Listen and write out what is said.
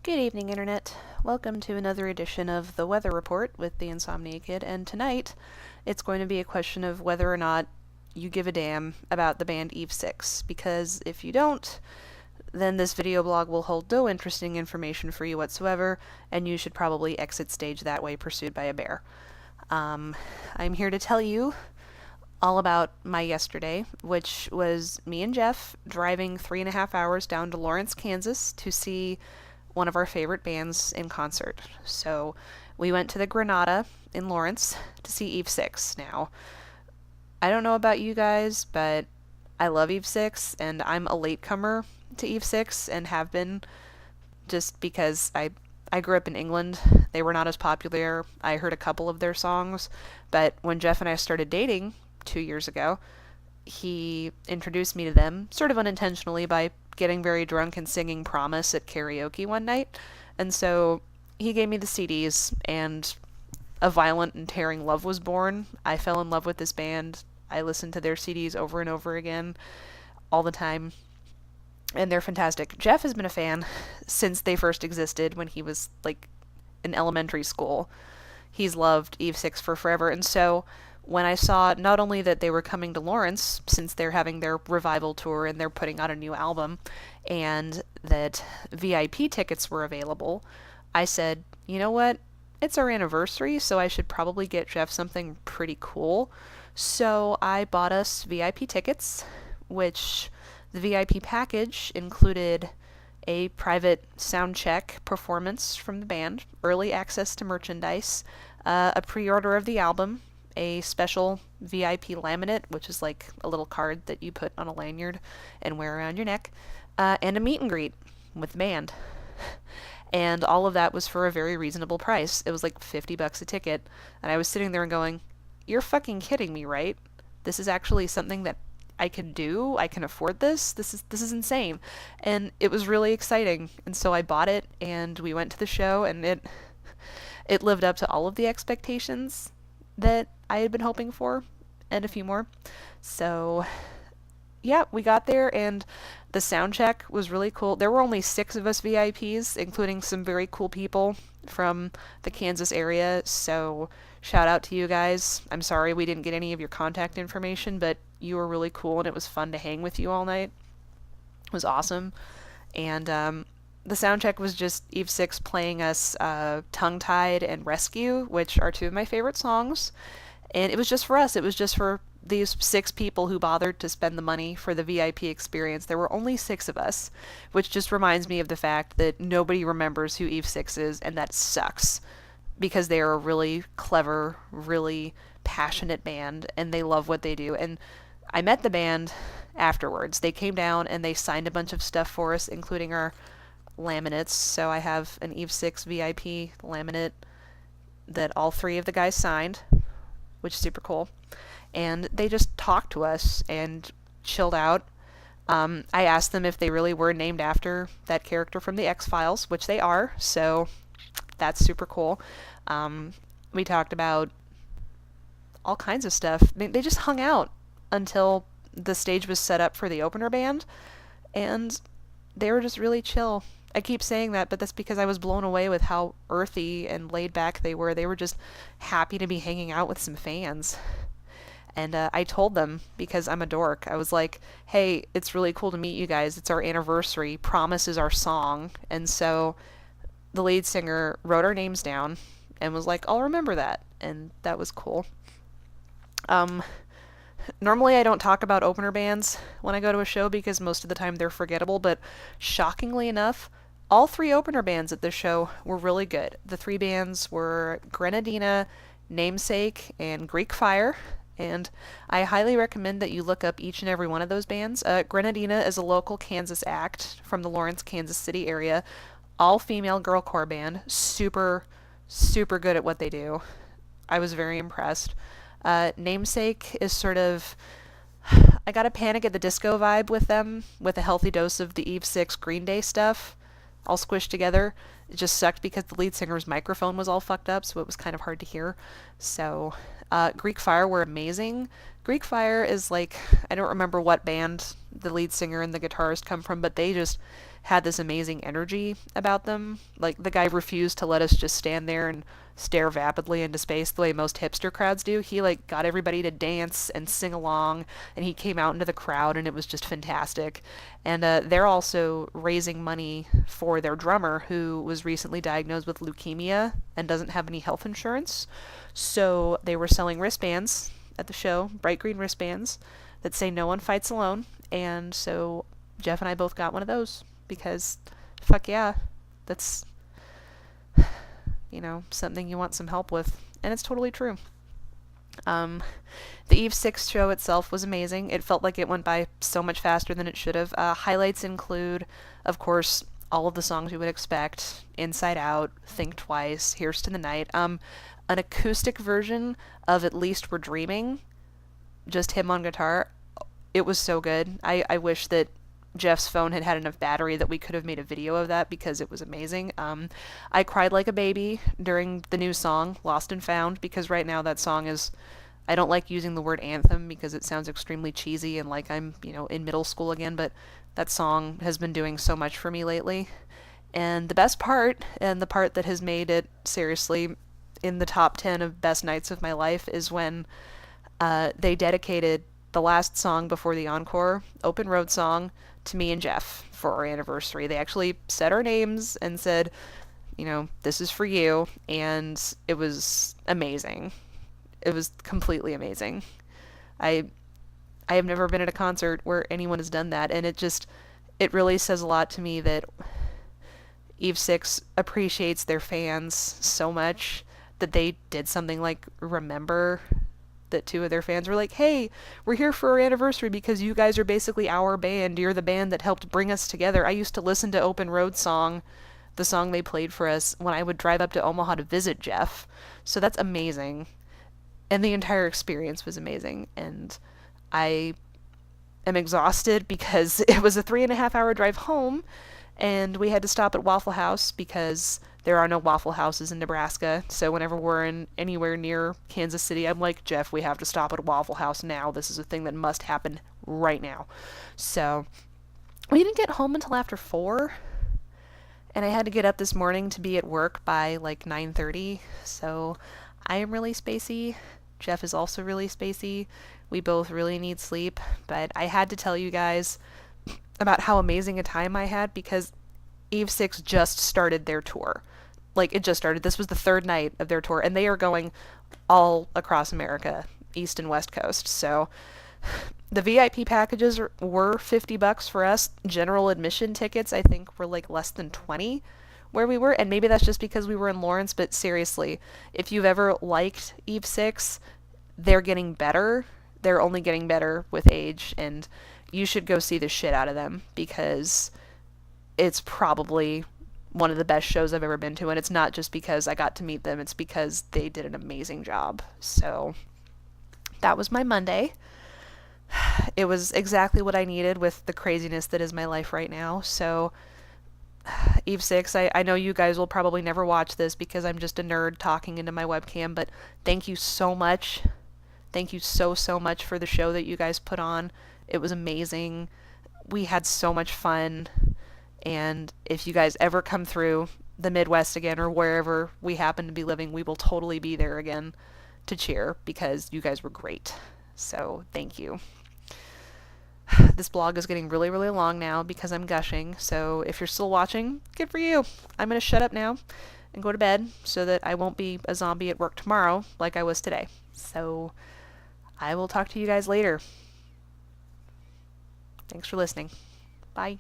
Good evening, Internet. Welcome to another edition of The Weather Report with the Insomnia Kid, and tonight it's going to be a question of whether or not you give a damn about the band Eve 6, because if you don't, then this video blog will hold no interesting information for you whatsoever, and you should probably exit stage that way pursued by a bear. I'm here to tell you all about my yesterday, which was me and Jeff driving 3.5 hours down to Lawrence, Kansas to see one of our favorite bands in concert. So we went to the Granada in Lawrence to see Eve 6. Now, I don't know about you guys, but I love Eve 6, and I'm a latecomer to Eve 6 and have been just because I grew up in England. They were not as popular. I heard a couple of their songs, but when Jeff and I started dating 2 years ago, he introduced me to them, sort of unintentionally, by getting very drunk and singing Promise at karaoke one night. And so he gave me the CDs, and a violent and tearing love was born. I fell in love with this band. I listened to their CDs over and over again, all the time, and they're fantastic. Jeff has been a fan since they first existed when he was, like, in elementary school. He's loved Eve 6 for forever, and so when I saw not only that they were coming to Lawrence, since they're having their revival tour and they're putting out a new album, and that VIP tickets were available, I said, you know what? It's our anniversary, so I should probably get Jeff something pretty cool. So I bought us VIP tickets, which the VIP package included a private sound check performance from the band, early access to merchandise, a pre-order of the album, a special VIP laminate, which is like a little card that you put on a lanyard and wear around your neck, and a meet and greet with the band. And all of that was for a very reasonable price. It was like $50 a ticket, and I was sitting there and going, "You're fucking kidding me, right? This is actually something that I can do. I can afford this. This is insane." And it was really exciting. And so I bought it, and we went to the show, and it lived up to all of the expectations that I had been hoping for, and a few more. So yeah, we got there, and the sound check was really cool. There were only 6 of us VIPs, including some very cool people from the Kansas area, so shout out to you guys. I'm sorry we didn't get any of your contact information, but you were really cool, and it was fun to hang with you all night. It was awesome. And the sound check was just Eve 6 playing us Tongue-Tied and Rescue, which are 2 of my favorite songs. And it was just for us. It was just for these 6 people who bothered to spend the money for the VIP experience. There were only 6 of us, which just reminds me of the fact that nobody remembers who Eve 6 is, and that sucks, because they are a really clever, really passionate band, and they love what they do. And I met the band afterwards. They came down and they signed a bunch of stuff for us, including our laminates. So I have an Eve 6 VIP laminate that all 3 of the guys signed, which is super cool. And they just talked to us and chilled out. I asked them if they really were named after that character from the X-Files, which they are, so that's super cool. We talked about all kinds of stuff. They just hung out until the stage was set up for the opener band, and they were just really chill. I keep saying that, but that's because I was blown away with how earthy and laid back they were. They were just happy to be hanging out with some fans. And I told them, because I'm a dork, I was like, hey, it's really cool to meet you guys. It's our anniversary. Promise is our song. And so the lead singer wrote our names down and was like, I'll remember that. And that was cool. Normally I don't talk about opener bands when I go to a show because most of the time they're forgettable, but shockingly enough, all 3 opener bands at this show were really good. The 3 bands were Grenadina, Namesake, and Greek Fire, and I highly recommend that you look up each and every one of those bands. Grenadina is a local Kansas act from the Lawrence, Kansas City area, all-female girlcore band, super, super good at what they do. I was very impressed. Namesake is sort of, I got a Panic at the Disco vibe with them, with a healthy dose of the Eve 6 Green Day stuff, all squished together. It just sucked because the lead singer's microphone was all fucked up, so it was kind of hard to hear. So, Greek Fire were amazing. Greek Fire is like, I don't remember what band the lead singer and the guitarist come from, but they just had this amazing energy about them. Like, the guy refused to let us just stand there and stare vapidly into space the way most hipster crowds do. He, like, got everybody to dance and sing along, and he came out into the crowd, and it was just fantastic. And they're also raising money for their drummer, who was recently diagnosed with leukemia and doesn't have any health insurance. So they were selling wristbands at the show, bright green wristbands, that say "No one fights alone." And so Jeff and I both got one of those because, fuck yeah, that's, something you want some help with. And it's totally true. The Eve 6 show itself was amazing. It felt like it went by so much faster than it should have. Highlights include, of course, all of the songs you would expect: Inside Out, Think Twice, Here's to the Night. An acoustic version of At Least We're Dreaming, just him on guitar. It was so good. I wish that Jeff's phone had enough battery that we could have made a video of that, because it was amazing. I cried like a baby during the new song, Lost and Found, because right now that song is... I don't like using the word anthem because it sounds extremely cheesy and like I'm, in middle school again, but that song has been doing so much for me lately. And the best part, and the part that has made it seriously in the top 10 of best nights of my life, is when they dedicated the last song before the encore, Open Road song, to me and Jeff for our anniversary. They actually said our names and said, this is for you, and it was amazing. It was completely amazing. I have never been at a concert where anyone has done that, and it really says a lot to me that Eve 6 appreciates their fans so much that they did something like Remember, that two of their fans were like, "Hey, we're here for our anniversary because you guys are basically our band. You're the band that helped bring us together. I used to listen to Open Road song, the song they played for us, when I would drive up to Omaha to visit Jeff." So that's amazing. And the entire experience was amazing. And I am exhausted because it was a 3.5-hour drive home, and we had to stop at Waffle House because there are no Waffle Houses in Nebraska. So whenever we're in anywhere near Kansas City, I'm like, "Jeff, we have to stop at a Waffle House now. This is a thing that must happen right now." So we didn't get home until after 4, and I had to get up this morning to be at work by like 9:30. So I am really spacey. Jeff is also really spacey. We both really need sleep, but I had to tell you guys about how amazing a time I had because Eve 6 just started their tour. Like, it just started. This was the 3rd night of their tour, and they are going all across America, East and West Coast. So the VIP packages were $50 for us. General admission tickets, I think, were like less than 20 where we were, and maybe that's just because we were in Lawrence, but seriously, if you've ever liked Eve 6, they're getting better. They're only getting better with age, and you should go see the shit out of them because it's probably one of the best shows I've ever been to, and it's not just because I got to meet them, it's because they did an amazing job. So that was my Monday. It was exactly what I needed with the craziness that is my life right now. So Eve 6, I know you guys will probably never watch this because I'm just a nerd talking into my webcam, but thank you so much. Thank you so much for the show that you guys put on. It was amazing. We had so much fun. And if you guys ever come through the Midwest again or wherever we happen to be living, we will totally be there again to cheer because you guys were great. So thank you. This blog is getting really, really long now because I'm gushing. So if you're still watching, good for you. I'm going to shut up now and go to bed so that I won't be a zombie at work tomorrow like I was today. So I will talk to you guys later. Thanks for listening. Bye.